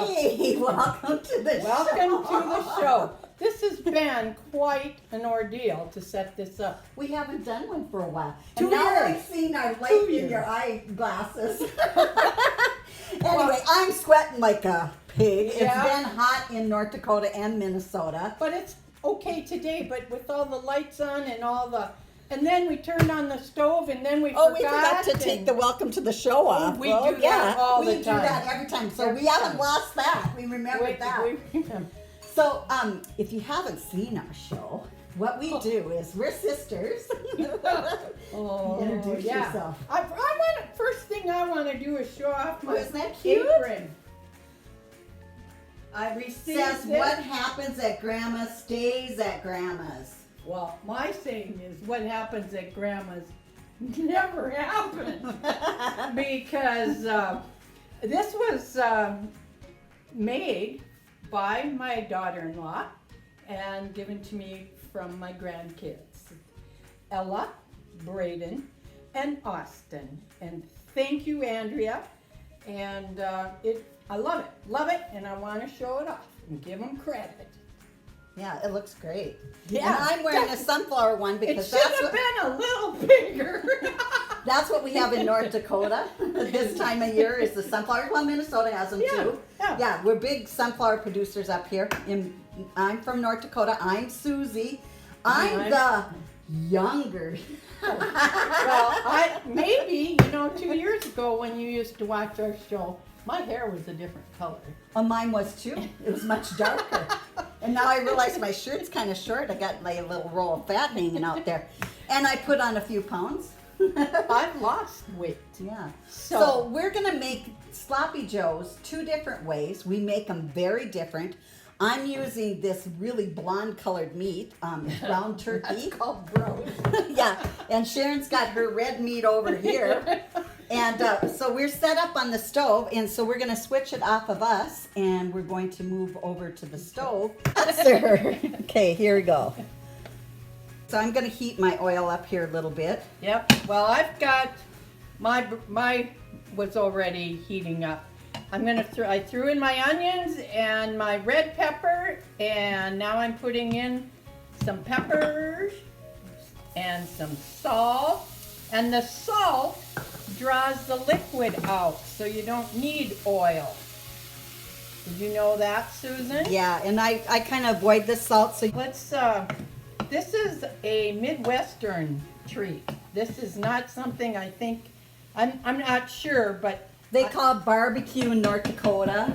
Hey, welcome to the show. Welcome to the show. This has been quite an ordeal to set this up. We haven't done one for a while. 2 And now years. I've seen our 2 light in years. your eyeglasses. Anyway, I'm sweating like a pig. Yeah. It's been hot in North Dakota and Minnesota. But it's okay today, but with all the lights on and all the, and then we turned on the stove and then we We forgot to take the welcome to the show off. we do that all the We time. do that every time. So Every we haven't time. lost that. We remembered that. We remember. So, if you haven't seen our show, what we do is we're sisters. Oh, Introduce yeah. yourself. First thing I want to do is show off my Isn't that cute? apron. I received Says it. what happens at Grandma's stays at Grandma's. Well, my saying is what happens at Grandma's never happens. Because this was made by my daughter-in-law and given to me from my grandkids, Ella, Braden, and Austin. And thank you, Andrea. And I love it, and I want to show it off and give them credit. Yeah, it looks great. Yeah. And I'm wearing a sunflower one It because should have been a little bigger. that's what we have in North Dakota this time of year is the sunflower. Well, Minnesota has them too. Yeah. We're big sunflower producers up here. I'm from North Dakota. I'm Suzy. I'm the younger. Well, maybe, 2 years ago when you used to watch our show, my hair was a different color. Oh, mine was too. It was much darker. And now I realize my shirt's kind of short. I got my little roll of fat hanging out there. And I put on a few pounds. I've lost weight. Yeah. So- So we're going to make Sloppy Joes 2 different ways. We make them very different. I'm using this really blonde colored meat, ground turkey. It's called gross. Yeah, and Sharon's got her red meat over here. And so we're set up on the stove, and so we're going to switch it off of us, and we're going to move over to the stove. Sir. Okay, here we go. So I'm going to heat my oil up here a little bit. Yep. Well, I've got my was already heating up. I threw in my onions and my red pepper, and now I'm putting in some peppers and some salt. And the salt draws the liquid out, so you don't need oil. Did you know that, Susan? Yeah, and I kind of avoid the salt. So Let's, this is a Midwestern treat. This is not something I think, I'm not sure, but they call barbecue in North Dakota,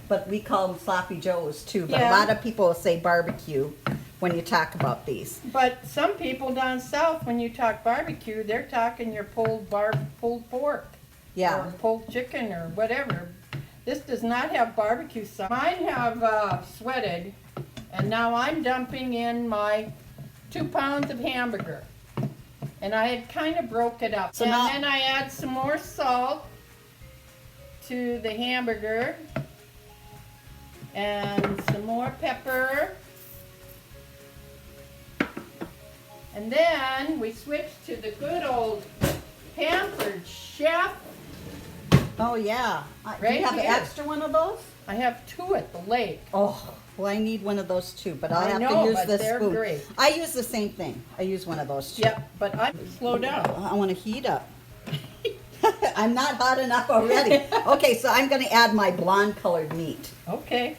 but we call them Sloppy Joes too. But Yeah. a lot of people say barbecue when you talk about these. But some people down south, when you talk barbecue, they're talking your pulled pork. Yeah. Or pulled chicken or whatever. This does not have barbecue sauce. Mine have sweated, and now I'm dumping in my 2 pounds of hamburger. And I had kind of broke it up. So and now- then I add some more salt to the hamburger. And some more pepper. And then we switch to the good old pampered chef. Oh yeah. Do Right you have an here. extra one of those? I have 2 at the lake. Oh, well, I need one of those too, but I'll I have know, to use but this they're spoon. great. I use the same thing. I use one of those too. Yep, but I slow down. I want to heat up. I'm not hot enough already. Okay, so I'm going to add my blonde colored meat. Okay.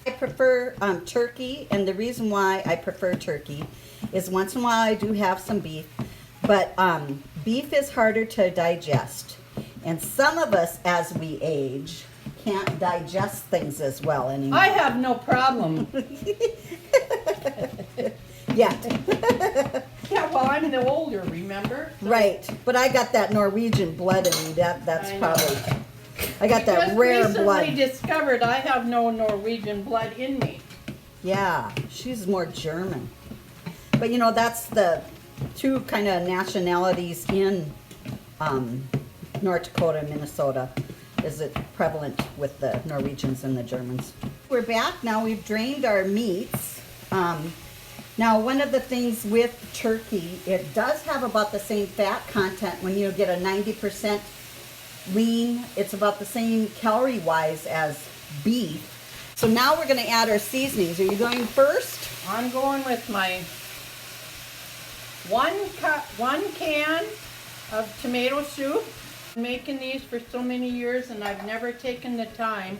I prefer turkey, and the reason why I prefer turkey is once in a while I do have some beef, but beef is harder to digest. And some of us, as we age, can't digest things as well anymore. I have no problem. Yet. Yeah, well, I'm the older, remember? So Right, but I got that Norwegian blood in me. That's I know. probably. I got that Just rare recently blood. discovered I have no Norwegian blood in me. Yeah, she's more German. But that's the 2 kind of nationalities in North Dakota and Minnesota. Is it prevalent with the Norwegians and the Germans? We're back now. We've drained our meats. Now, one of the things with turkey, it does have about the same fat content when you get a 90% lean. It's about the same calorie-wise as beef. So now we're going to add our seasonings. Are you going first? I'm going with my 1 can of tomato soup. I'm making these for so many years and I've never taken the time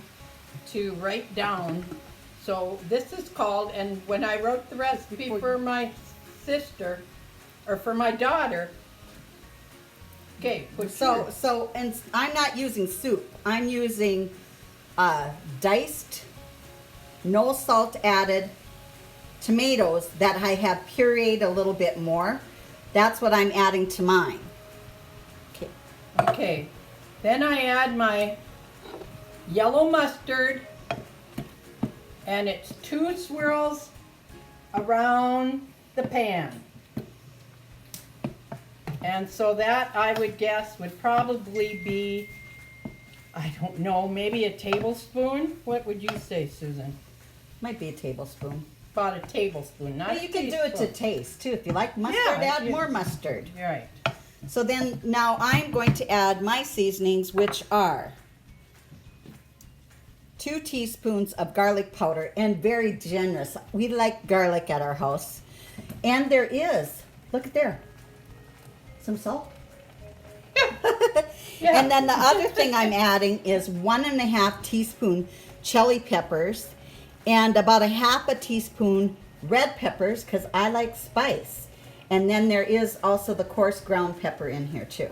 to write down. So this is called, and when I wrote the recipe for my sister, or for my daughter, okay, and I'm not using soup. I'm using diced, no salt added tomatoes that I have pureed a little bit more. That's what I'm adding to mine. Okay. Okay, then I add my yellow mustard, and it's 2 swirls around the pan. And so that, I would guess, would probably be, I don't know, maybe a tablespoon? What would you say, Susan? Might be a tablespoon. About a tablespoon, not But you can do it to taste too. If you like mustard, add more mustard. You're right. So then now I'm going to add my seasonings, which are 2 teaspoons of garlic powder, and very generous. We like garlic at our house. And there is, look at there, some salt. Yeah. And then the other thing I'm adding is 1.5 teaspoon chili peppers and about 1/2 teaspoon red peppers, because I like spice. And then there is also the coarse ground pepper in here too.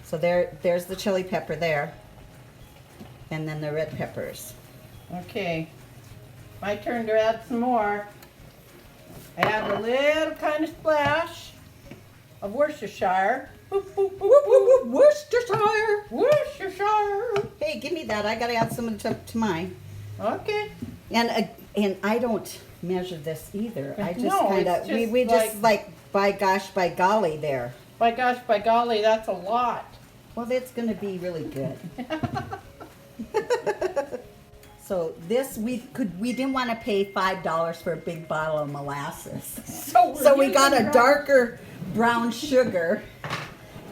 So there's the chili pepper there. And then the red peppers. Okay, my turn to add some more. I add a little kind of splash of Worcestershire. Boop, boop, boop, boop. Worcestershire. Worcestershire. Hey, give me that. I gotta add some to mine. Okay. And I don't measure this either. I just No, kind of it's just we just like by gosh, by golly there. By gosh, by golly, that's a lot. Well, it's gonna be really good. So this we didn't want to pay $5 for a big bottle of molasses. So we got a darker brown sugar,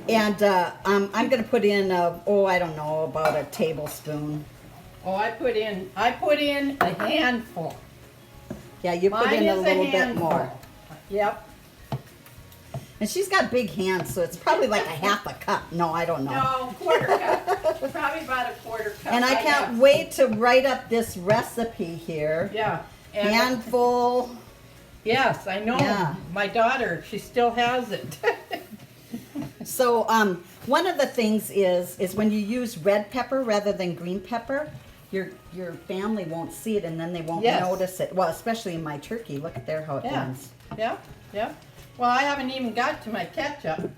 and I'm gonna put in I don't know, about a tablespoon. Oh, I put in a handful. Yeah, you put Mine in a is little bit handful. more. Yep. And she's got big hands, so it's probably like 1/2 cup. No, I don't know. No, 1/4 cup. Probably about a 1/4 cup. And I can't wait to write up this recipe here. Yeah. And Handful. yes, I know. Yeah. My daughter, she still has it. So one of the things is when you use red pepper rather than green pepper, your family won't see it and then they won't Yes. notice it. Well, especially in my turkey. Look at there how it Yeah. burns. Yeah, yeah. Well, I haven't even got to my ketchup.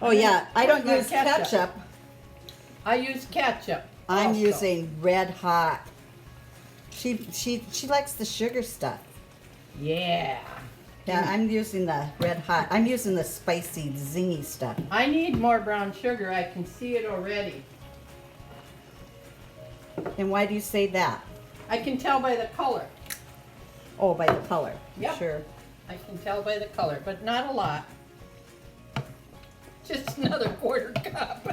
Oh yeah, I don't my use ketchup. I use ketchup. I'm also. using Red Hot. She likes the sugar stuff. Yeah. Yeah, I'm using the Red Hot. I'm using the spicy, zingy stuff. I need more brown sugar. I can see it already. And why do you say that? I can tell by the color. Oh, by the color. Yep. Sure. I can tell by the color, but not a lot. Just another 1/4 cup.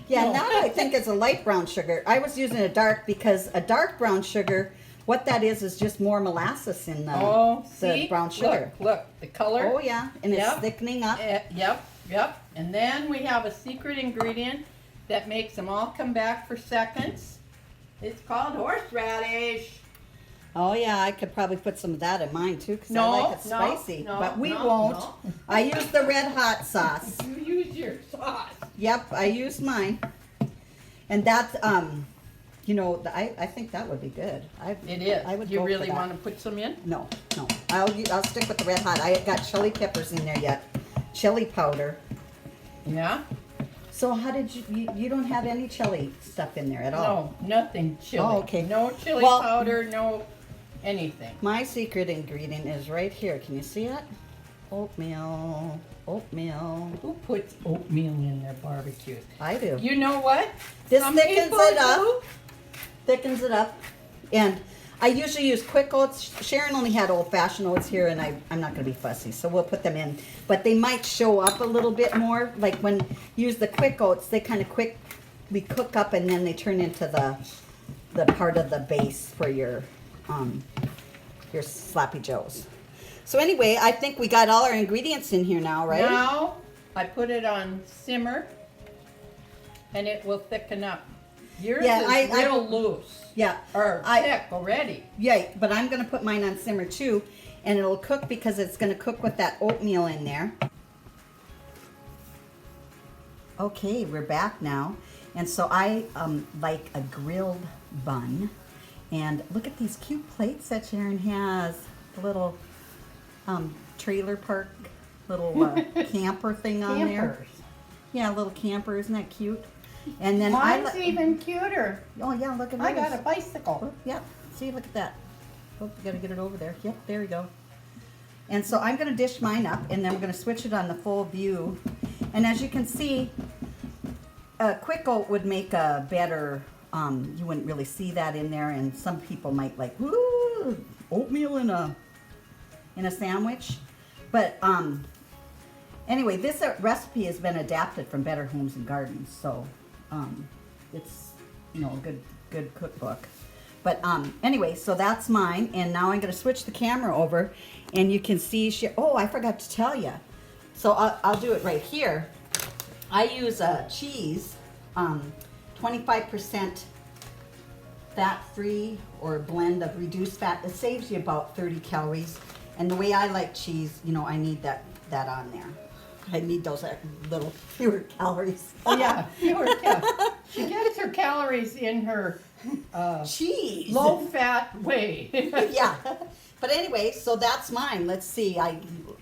Yeah, No. now I think it's a light brown sugar. I was using a dark because a dark brown sugar, what that is just more molasses in the, Oh, the see? brown sugar. Look, the color. Oh yeah, and it's Yep. thickening up. Yep. And then we have a secret ingredient that makes them all come back for seconds. It's called horseradish. Oh yeah, I could probably put some of that in mine too because No, I like it no, spicy. no, but we no, won't. no. I use the Red Hot sauce. You use your sauce. Yep, I use mine. And that's, I think that would be good. It is. I would You go really for that. want to put some in? No. I'll stick with the Red Hot. I got chili peppers in there yet. Chili powder. Yeah. So how did you don't have any chili stuff in there at all? No, nothing chili. Oh, okay. No chili Well- powder, no anything. My secret ingredient is right here. Can you see it? Oatmeal. Who puts oatmeal in their barbecues? I do. You know what? This Some thickens people it up. do. Thickens it up. And I usually use quick oats. Sharon only had old-fashioned oats here, and I'm not going to be fussy, so we'll put them in. But they might show up a little bit more. Like when you use the quick oats, they kind of quick we cook up and then they turn into the part of the base for your Sloppy Joes. So anyway, I think we got all our ingredients in here now, right? Now I put it on simmer, and it will thicken up. Yours is real loose. Yeah. Or thick already. Yeah, but I'm going to put mine on simmer too, and it'll cook because it's going to cook with that oatmeal in there. Okay, we're back now. And so I like a grilled bun. And look at these cute plates that Sharon has. The little trailer park, little camper thing on there. Yeah, little camper. Isn't that cute? And then mine's even cuter. Oh yeah, look at I got a bicycle. Yep. See, look at that. Oh, you got to get it over there. Yep, there we go. And so I'm going to dish mine up, and then we're going to switch it on the full view. And as you can see, quick oat would make a better. You wouldn't really see that in there, and some people might like, woo, oatmeal in a sandwich. But anyway, this recipe has been adapted from Better Homes and Gardens, so it's a good cookbook. But anyway, so that's mine, and now I'm going to switch the camera over, and you can see. Oh, I forgot to tell you. So I'll do it right here. I use a cheese. 25% fat-free or blend of reduced fat. It saves you about 30 calories. And the way I like cheese, I need that on there. I need those little fewer calories. Oh, yeah, fewer calories. She gets her calories in her cheese. Low-fat way. Yeah. But anyway, so that's mine. Let's see.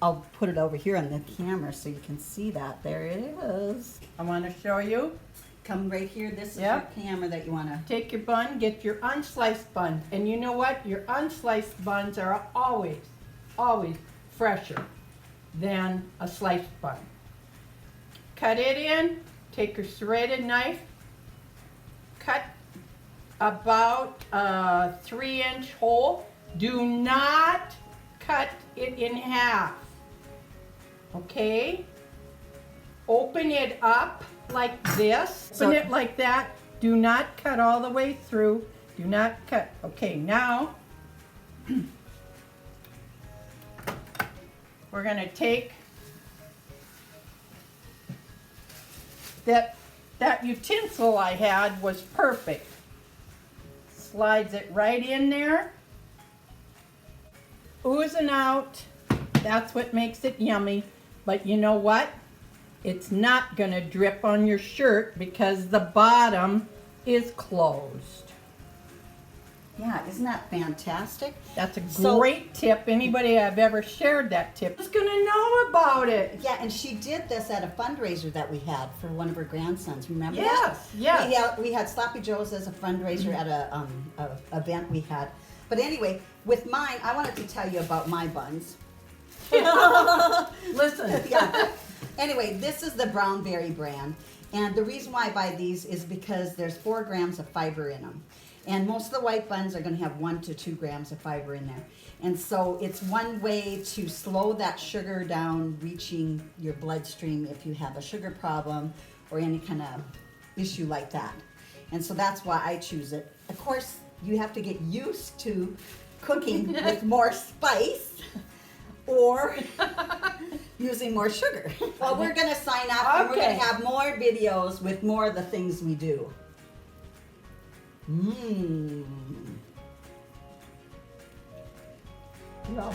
I'll put it over here on the camera so you can see that. There it is. I want to show you. Come right here. This is your camera that you want to... Take your bun, get your unsliced bun. And you know what? Your unsliced buns are always fresher than a sliced bun. Cut it in. Take your serrated knife. Cut about a 3-inch hole. Do not cut it in half. Okay? Open it up like this. Open it like that. Do not cut all the way through. Do not cut. Okay, now we're going to take that utensil I had was perfect. Slides it right in there. Oozing out. That's what makes it yummy. But you know what? It's not going to drip on your shirt because the bottom is closed. Yeah, isn't that fantastic? That's a great tip. Anybody I've ever shared that tip is going to know about it. Yeah, and she did this at a fundraiser that we had for one of her grandsons. Remember yes, that? Yes. Yeah, we had Sloppy Joes as a fundraiser at a event we had. But anyway, with mine, I wanted to tell you about my buns. Listen. Yeah. Anyway, this is the Brownberry brand. And the reason why I buy these is because there's 4 grams of fiber in them. And most of the white buns are going to have 1 to 2 grams of fiber in there. And so it's one way to slow that sugar down reaching your bloodstream if you have a sugar problem or any kind of issue like that. And so that's why I choose it. Of course, you have to get used to cooking with more spice or using more sugar. Well, we're going to sign off and we're going to have more videos with more of the things we do. Mmm. Yum.